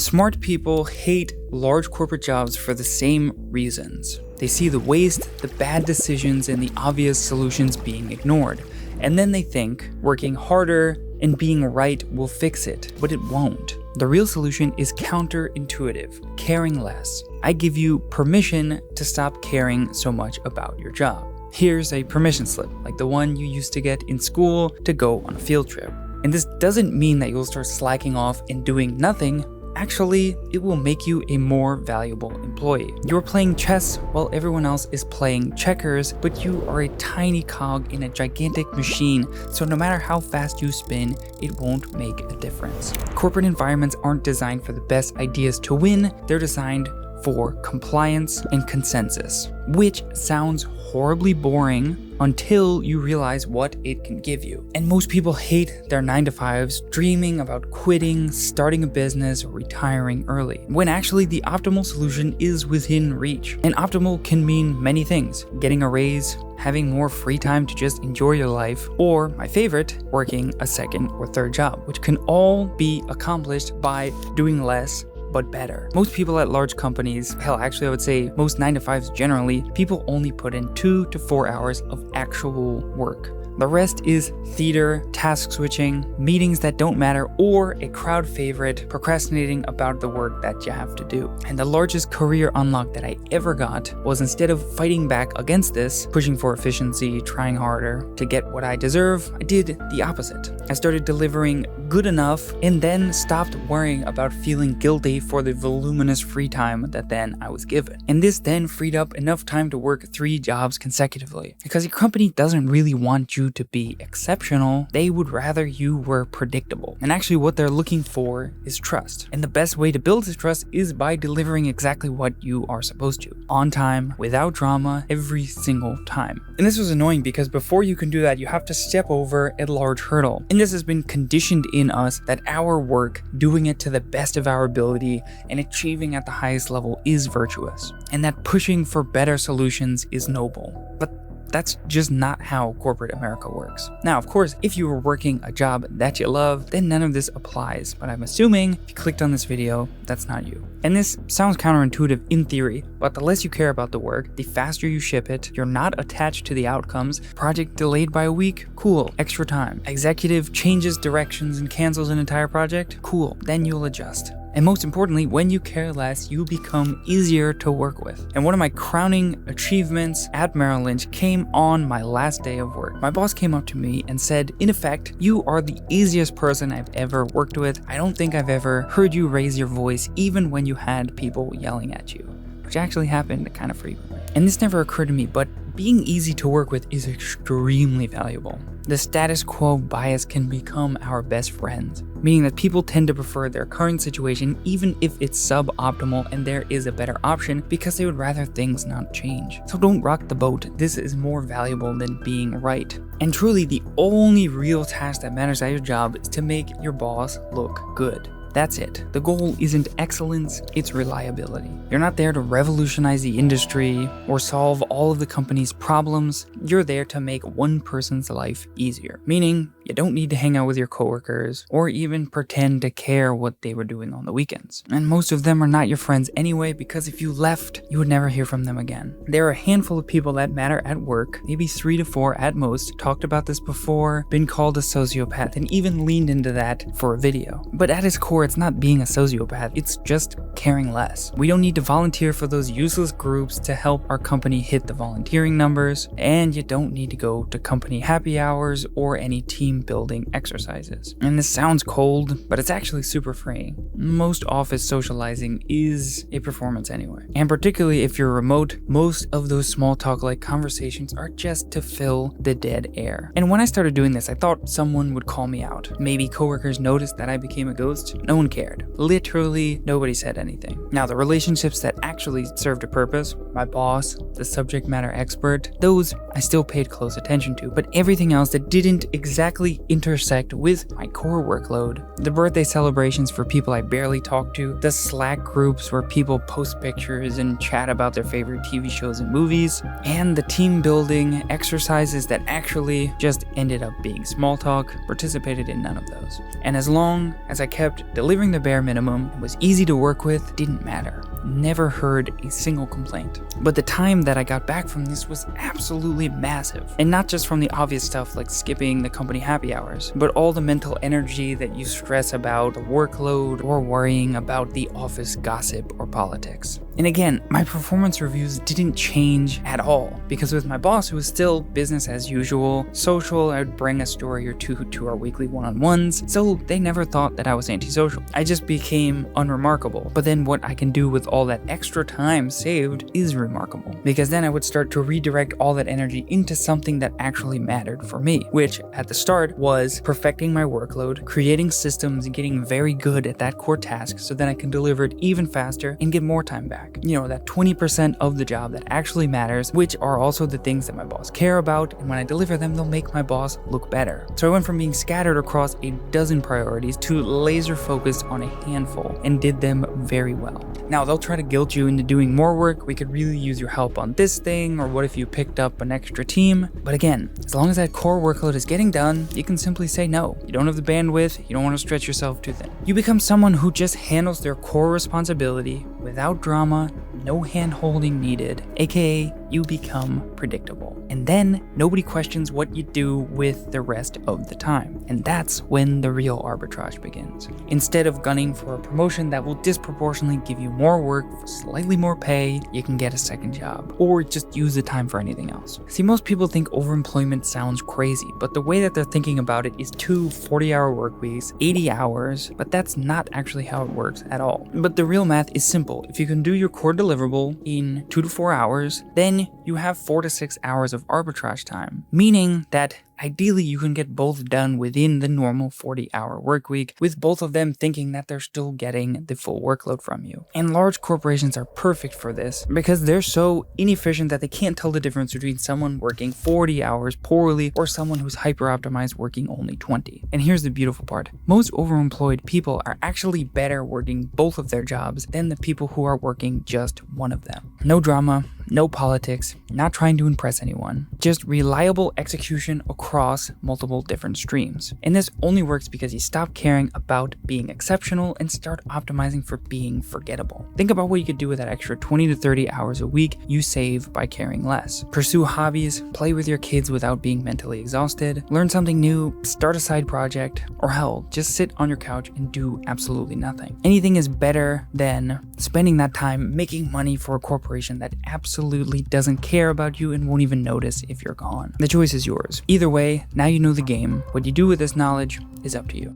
Smart people hate large corporate jobs for the same reasons. They see the waste, the bad decisions, and the obvious solutions being ignored. And then they think working harder and being right will fix it, but it won't. The real solution is counterintuitive, caring less. I give you permission to stop caring so much about your job. Here's a permission slip, like the one you used to get in school to go on a field trip. And this doesn't mean that you'll start slacking off and doing nothing. Actually, it will make you a more valuable employee. You're playing chess while everyone else is playing checkers, but you are a tiny cog in a gigantic machine, so no matter how fast you spin, it won't make a difference. Corporate environments aren't designed for the best ideas to win, they're designed for compliance and consensus, which sounds horribly boring until you realize what it can give you. And most people hate their 9-to-5s, dreaming about quitting, starting a business, or retiring early, when actually the optimal solution is within reach. And optimal can mean many things: getting a raise, having more free time to just enjoy your life, or my favorite, working a second or third job, which can all be accomplished by doing less but better. Most people at large companies, hell, actually I would say most 9-to-5s generally, people only put in 2 to 4 hours of actual work. The rest is theater, task switching, meetings that don't matter, or a crowd favorite, procrastinating about the work that you have to do. And the largest career unlock that I ever got was, instead of fighting back against this, pushing for efficiency, trying harder to get what I deserve, I did the opposite. I started delivering good enough and then stopped worrying about feeling guilty for the voluminous free time that then I was given. And this then freed up enough time to work 3 jobs consecutively. Because your company doesn't really want you to be exceptional, they would rather you were predictable. And actually what they're looking for is trust. And the best way to build this trust is by delivering exactly what you are supposed to. On time, without drama, every single time. And this was annoying because before you can do that, you have to step over a large hurdle. And this has been conditioned in us that our work, doing it to the best of our ability and achieving at the highest level, is virtuous. And that pushing for better solutions is noble. But that's just not how corporate America works. Now, of course, if you were working a job that you love, then none of this applies. But I'm assuming if you clicked on this video, that's not you. And this sounds counterintuitive in theory, but the less you care about the work, the faster you ship it, you're not attached to the outcomes. Project delayed by a week? Cool, extra time. Executive changes directions and cancels an entire project? Cool, then you'll adjust. And most importantly, when you care less, you become easier to work with. And one of my crowning achievements at Merrill Lynch came on my last day of work. My boss came up to me and said, in effect, "You are the easiest person I've ever worked with. I don't think I've ever heard you raise your voice even when you had people yelling at you," which actually happened kind of frequently. And this never occurred to me, but being easy to work with is extremely valuable. The status quo bias can become our best friend, meaning that people tend to prefer their current situation even if it's suboptimal and there is a better option, because they would rather things not change. So don't rock the boat. This is more valuable than being right. And truly, the only real task that matters at your job is to make your boss look good. That's it. The goal isn't excellence, it's reliability. You're not there to revolutionize the industry or solve all of the company's problems. You're there to make one person's life easier. Meaning, you don't need to hang out with your coworkers or even pretend to care what they were doing on the weekends. And most of them are not your friends anyway, because if you left, you would never hear from them again. There are a handful of people that matter at work, maybe 3 to 4 at most, talked about this before, been called a sociopath, and even leaned into that for a video. But at its core, it's not being a sociopath, it's just caring less. We don't need to volunteer for those useless groups to help our company hit the volunteering numbers, and you don't need to go to company happy hours or any team building exercises. And this sounds cold, but it's actually super freeing. Most office socializing is a performance anyway. And particularly if you're remote, most of those small talk like conversations are just to fill the dead air. And when I started doing this, I thought someone would call me out. Maybe coworkers noticed that I became a ghost. No one cared. Literally nobody said anything. anything. Now, the relationships that actually served a purpose, my boss, the subject matter expert, those I still paid close attention to, but everything else that didn't exactly intersect with my core workload, the birthday celebrations for people I barely talk to, the Slack groups where people post pictures and chat about their favorite TV shows and movies, and the team building exercises that actually just ended up being small talk, participated in none of those. And as long as I kept delivering the bare minimum and was easy to work with, didn't matter. Never heard a single complaint. But the time that I got back from this was absolutely massive. And not just from the obvious stuff like skipping the company happy hours, but all the mental energy that you stress about the workload or worrying about the office gossip or politics. And again, my performance reviews didn't change at all, because with my boss, it was still business as usual, social. I would bring a story or two to our weekly one-on-ones, so they never thought that I was antisocial. I just became unremarkable. But then what I can do with all that extra time saved is remarkable, because then I would start to redirect all that energy into something that actually mattered for me, which at the start was perfecting my workload, creating systems, and getting very good at that core task so that I can deliver it even faster and get more time back. You know, that 20% of the job that actually matters, which are also the things that my boss care about, and when I deliver them, they'll make my boss look better. So I went from being scattered across a dozen priorities to laser focused on a handful, and did them very well. Now, they'll try to guilt you into doing more work. We could really use your help on this thing, or what if you picked up an extra team? But again, as long as that core workload is getting done, you can simply say no. You don't have the bandwidth, you don't want to stretch yourself too thin. You become someone who just handles their core responsibility without drama, no hand-holding needed, aka you become predictable. And then nobody questions what you do with the rest of the time. And that's when the real arbitrage begins. Instead of gunning for a promotion that will disproportionately give you more work for slightly more pay, you can get a second job, or just use the time for anything else. See, most people think overemployment sounds crazy, but the way that they're thinking about it is 2 40-hour work weeks, 80 hours, but that's not actually how it works at all. But the real math is simple. If you can do your core deliverable in 2 to 4 hours, then you have 4 to 6 hours of arbitrage time, meaning that ideally you can get both done within the normal 40-hour work week, with both of them thinking that they're still getting the full workload from you. And large corporations are perfect for this because they're so inefficient that they can't tell the difference between someone working 40 hours poorly or someone who's hyper-optimized working only 20. And here's the beautiful part. Most overemployed people are actually better working both of their jobs than the people who are working just one of them. No drama, no politics, not trying to impress anyone, just reliable execution across multiple different streams. And this only works because you stop caring about being exceptional and start optimizing for being forgettable. Think about what you could do with that extra 20 to 30 hours a week you save by caring less. Pursue hobbies, play with your kids without being mentally exhausted, learn something new, start a side project, or hell, just sit on your couch and do absolutely nothing. Anything is better than spending that time making money for a corporation that absolutely doesn't care about you and won't even notice if you're gone. The choice is yours. Either way, now you know the game. What you do with this knowledge is up to you.